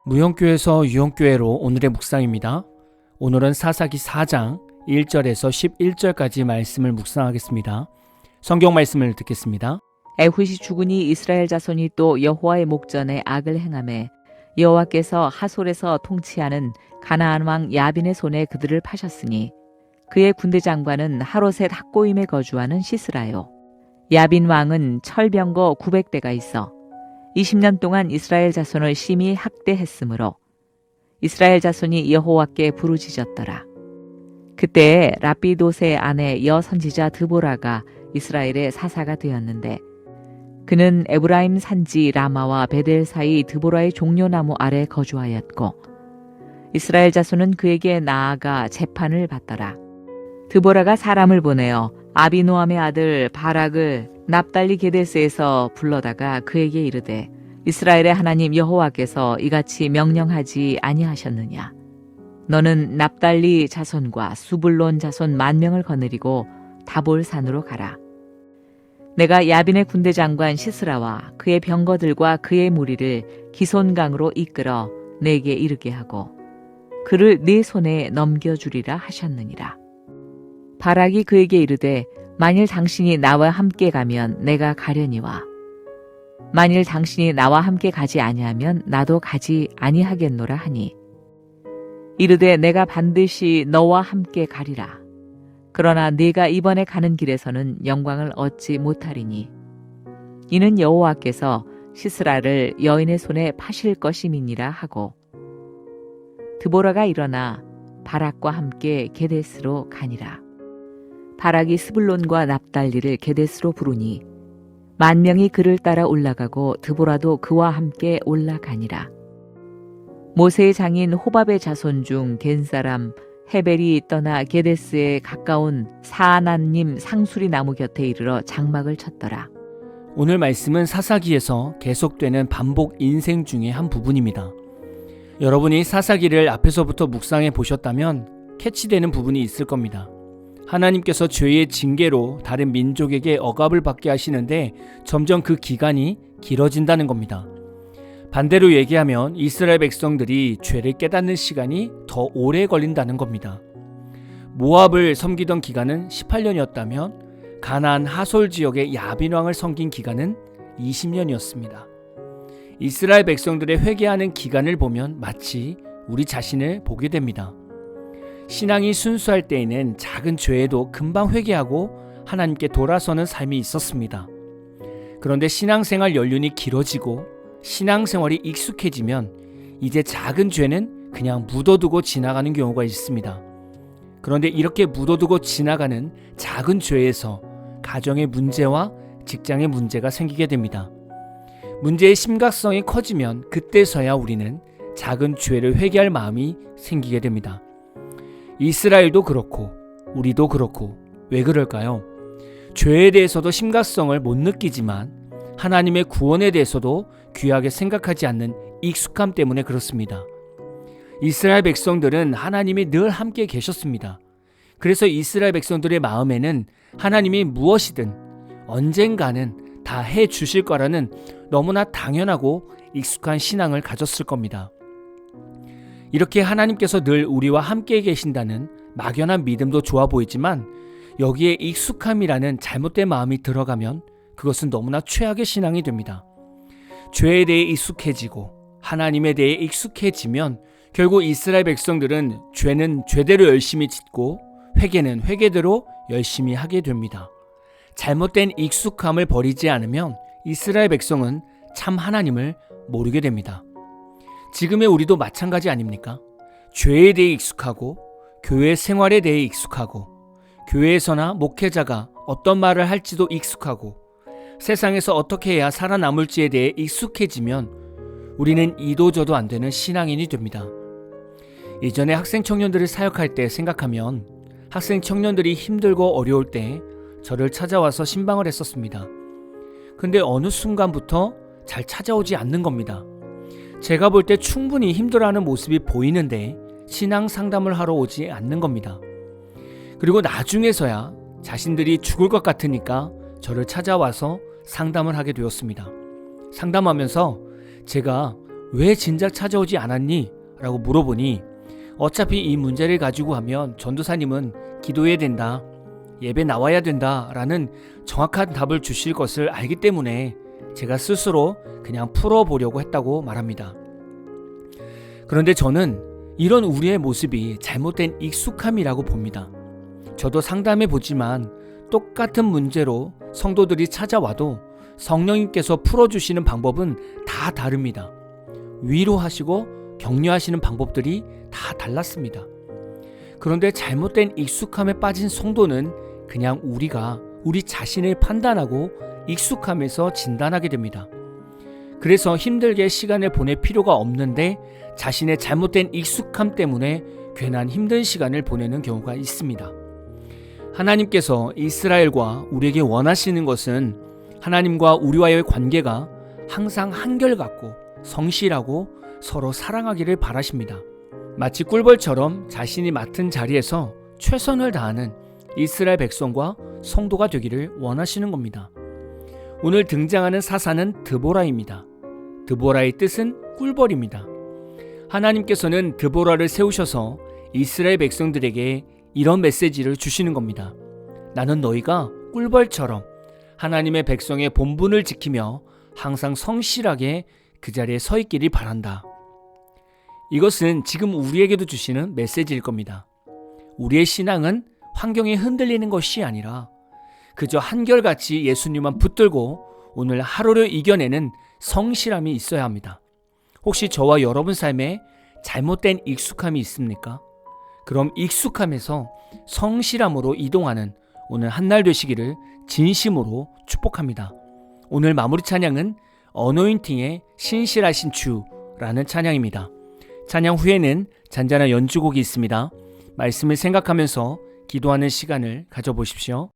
무용교에서 유용교회로 오늘의 묵상입니다. 오늘은 사사기 4장 1절에서 11절까지 말씀을 묵상하겠습니다. 성경 말씀을 듣겠습니다. 에훗이 죽으니 이스라엘 자손이 또 여호와의 목전에 악을 행하매 여호와께서 하솔에서 통치하는 가나안 왕 야빈의 손에 그들을 파셨으니 그의 군대 장관은 하롯의 학고임에 거주하는 시스라요. 야빈 왕은 철병거 900대가 있어 20년 동안 이스라엘 자손을 심히 학대했으므로 이스라엘 자손이 여호와께 부르짖었더라. 그때에 라피도스의 아내 여선지자 드보라가 이스라엘의 사사가 되었는데 그는 에브라임 산지 라마와 베델 사이 드보라의 종려나무 아래 거주하였고 이스라엘 자손은 그에게 나아가 재판을 받더라. 드보라가 사람을 보내어 아비노함의 아들 바락을 납달리 게데스에서 불러다가 그에게 이르되 이스라엘의 하나님 여호와께서 이같이 명령하지 아니하셨느냐. 너는 납달리 자손과 수불론 자손 10,000명을 거느리고 다볼 산으로 가라. 내가 야빈의 군대 장관 시스라와 그의 병거들과 그의 무리를 기손강으로 이끌어 내게 이르게 하고 그를 네 손에 넘겨주리라 하셨느니라. 바락이 그에게 이르되 만일 당신이 나와 함께 가면 내가 가려니와 만일 당신이 나와 함께 가지 아니하면 나도 가지 아니하겠노라 하니 이르되 내가 반드시 너와 함께 가리라. 그러나 네가 이번에 가는 길에서는 영광을 얻지 못하리니 이는 여호와께서 시스라를 여인의 손에 파실 것임이니라 하고 드보라가 일어나 바락과 함께 게데스로 가니라. 바락이 스불론과 납달리를 게데스로 부르니 10,000명이 그를 따라 올라가고 드보라도 그와 함께 올라가니라. 모세의 장인 호밥의 자손 중 겐사람 헤벨이 떠나 게데스에 가까운 사아나님 상수리 나무 곁에 이르러 장막을 쳤더라. 오늘 말씀은 사사기에서 계속되는 반복 인생 중의 한 부분입니다. 여러분이 사사기를 앞에서부터 묵상해 보셨다면 캐치되는 부분이 있을 겁니다. 하나님께서 죄의 징계로 다른 민족에게 억압을 받게 하시는데 점점 그 기간이 길어진다는 겁니다. 반대로 얘기하면 이스라엘 백성들이 죄를 깨닫는 시간이 더 오래 걸린다는 겁니다. 모압을 섬기던 기간은 18년이었다면 가나안 하솔 지역의 야빈 왕을 섬긴 기간은 20년이었습니다. 이스라엘 백성들의 회개하는 기간을 보면 마치 우리 자신을 보게 됩니다. 신앙이 순수할 때에는 작은 죄에도 금방 회개하고 하나님께 돌아서는 삶이 있었습니다. 그런데 신앙생활 연륜이 길어지고 신앙생활이 익숙해지면 이제 작은 죄는 그냥 묻어두고 지나가는 경우가 있습니다. 그런데 이렇게 묻어두고 지나가는 작은 죄에서 가정의 문제와 직장의 문제가 생기게 됩니다. 문제의 심각성이 커지면 그때서야 우리는 작은 죄를 회개할 마음이 생기게 됩니다. 이스라엘도 그렇고 우리도 그렇고 왜 그럴까요? 죄에 대해서도 심각성을 못 느끼지만 하나님의 구원에 대해서도 귀하게 생각하지 않는 익숙함 때문에 그렇습니다. 이스라엘 백성들은 하나님이 늘 함께 계셨습니다. 그래서 이스라엘 백성들의 마음에는 하나님이 무엇이든 언젠가는 다 해주실 거라는 너무나 당연하고 익숙한 신앙을 가졌을 겁니다. 이렇게 하나님께서 늘 우리와 함께 계신다는 막연한 믿음도 좋아 보이지만 여기에 익숙함이라는 잘못된 마음이 들어가면 그것은 너무나 최악의 신앙이 됩니다. 죄에 대해 익숙해지고 하나님에 대해 익숙해지면 결국 이스라엘 백성들은 죄는 죄대로 열심히 짓고 회개는 회개대로 열심히 하게 됩니다. 잘못된 익숙함을 버리지 않으면 이스라엘 백성은 참 하나님을 모르게 됩니다. 지금의 우리도 마찬가지 아닙니까? 죄에 대해 익숙하고 교회 생활에 대해 익숙하고 교회에서나 목회자가 어떤 말을 할지도 익숙하고 세상에서 어떻게 해야 살아남을지에 대해 익숙해지면 우리는 이도저도 안 되는 신앙인이 됩니다. 이전에 학생 청년들을 사역할 때 생각하면 학생 청년들이 힘들고 어려울 때 저를 찾아와서 신방을 했었습니다. 근데 어느 순간부터 잘 찾아오지 않는 겁니다. 제가 볼 때 충분히 힘들어하는 모습이 보이는데 신앙 상담을 하러 오지 않는 겁니다. 그리고 나중에서야 자신들이 죽을 것 같으니까 저를 찾아와서 상담을 하게 되었습니다. 상담하면서 제가 왜 진작 찾아오지 않았니? 라고 물어보니 어차피 이 문제를 가지고 하면 전도사님은 기도해야 된다, 예배 나와야 된다 라는 정확한 답을 주실 것을 알기 때문에 제가 스스로 그냥 풀어보려고 했다고 말합니다. 그런데 저는 이런 우리의 모습이 잘못된 익숙함이라고 봅니다. 저도 상담해 보지만 똑같은 문제로 성도들이 찾아와도 성령님께서 풀어주시는 방법은 다 다릅니다. 위로하시고 격려하시는 방법들이 다 달랐습니다. 그런데 잘못된 익숙함에 빠진 성도는 그냥 우리가 우리 자신을 판단하고 익숙함에서 진단하게 됩니다. 그래서 힘들게 시간을 보낼 필요가 없는데 자신의 잘못된 익숙함 때문에 괜한 힘든 시간을 보내는 경우가 있습니다. 하나님께서 이스라엘과 우리에게 원하시는 것은 하나님과 우리와의 관계가 항상 한결같고 성실하고 서로 사랑하기를 바라십니다. 마치 꿀벌처럼 자신이 맡은 자리에서 최선을 다하는 이스라엘 백성과 성도가 되기를 원하시는 겁니다. 오늘 등장하는 사사는 드보라입니다. 드보라의 뜻은 꿀벌입니다. 하나님께서는 드보라를 세우셔서 이스라엘 백성들에게 이런 메시지를 주시는 겁니다. 나는 너희가 꿀벌처럼 하나님의 백성의 본분을 지키며 항상 성실하게 그 자리에 서 있기를 바란다. 이것은 지금 우리에게도 주시는 메시지일 겁니다. 우리의 신앙은 환경에 흔들리는 것이 아니라 그저 한결같이 예수님만 붙들고 오늘 하루를 이겨내는 성실함이 있어야 합니다. 혹시 저와 여러분 삶에 잘못된 익숙함이 있습니까? 그럼 익숙함에서 성실함으로 이동하는 오늘 한날 되시기를 진심으로 축복합니다. 오늘 마무리 찬양은 어노인팅의 신실하신 주라는 찬양입니다. 찬양 후에는 잔잔한 연주곡이 있습니다. 말씀을 생각하면서 기도하는 시간을 가져보십시오.